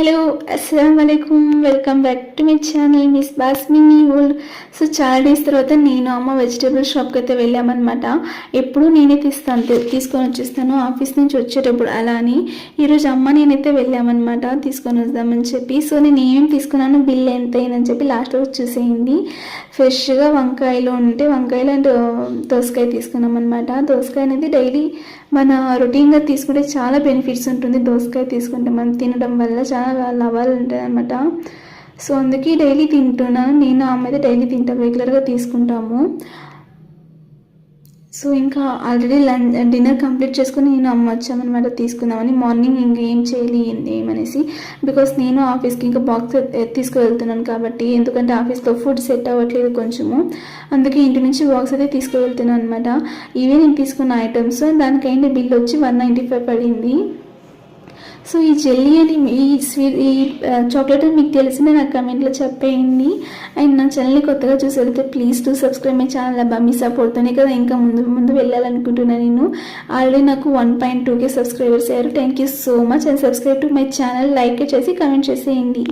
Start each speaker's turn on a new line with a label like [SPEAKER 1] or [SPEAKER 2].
[SPEAKER 1] Hello అస్సలం వాలేకుమ్ welcome back to my channel miss Basmini world. So చాలా డేస్ తర్వాత నేను అమ్మ వెజిటేబుల్ షాప్కి అయితే వెళ్ళామన్నమాట. ఎప్పుడు నేనే తీసుకొని వచ్చేస్తాను ఆఫీస్ నుంచి వచ్చేటప్పుడు. అలా అని ఈరోజు అమ్మ నేనైతే వెళ్ళామన్నమాట తీసుకొని వద్దామని చెప్పి. సో నేను ఏమేమి తీసుకున్నాను, బిల్ ఎంత అయిందని చెప్పి లాస్ట్లో చూసేయండి. ఫ్రెష్గా వంకాయలు ఉంటే వంకాయలు అండ్ దోసకాయ తీసుకున్నాం అనమాట. దోసకాయ అనేది డైలీ మన రొటీన్గా తీసుకుంటే చాలా బెనిఫిట్స్ ఉంటుంది. దోసకాయ తీసుకుంటే మనం తినడం వల్ల చాలా లాభాలు ఉంటాయి అన్నమాట. సో అందుకే డైలీ తింటున్నాను నేను, అమ్మ అయితే డైలీ తింటాం, రెగ్యులర్గా తీసుకుంటాము. సో ఇంకా ఆల్రెడీ డిన్నర్ కంప్లీట్ చేసుకుని నేను అమ్మ వచ్చామన్నమాట తీసుకుందామని. మార్నింగ్ ఇంకేం చేయాలి ఏమనేసి, బికాస్ నేను ఆఫీస్కి ఇంకా బాక్స్ తీసుకువెళ్తున్నాను కాబట్టి, ఎందుకంటే ఆఫీస్లో ఫుడ్ సెట్ అవ్వట్లేదు కొంచెము, అందుకే ఇంటి నుంచి బాక్స్ అయితే తీసుకువెళ్తున్నాను అనమాట. ఇవే నేను తీసుకున్న ఐటమ్స్. దానికైంది బిల్ వచ్చి 195 పడింది. సో ఈ జెల్లీ అని ఈ చాక్లెట్ అని మీకు తెలిసిందే నాకు కమెంట్లో చెప్పేయండి. అండ్ నా ఛానల్ని కొత్తగా చూసి వెళ్తే please to subscribe my channel. అబ్బా మీ సపోర్ట్తోనే కదా ఇంకా ముందు వెళ్ళాలనుకుంటున్నాను నేను. ఆల్రెడీ నాకు 1.2K సబ్స్క్రైబర్స్ అయ్యారు. Thank you so much. And subscribe to my channel, like చేసి కమెంట్ చేసేయండి.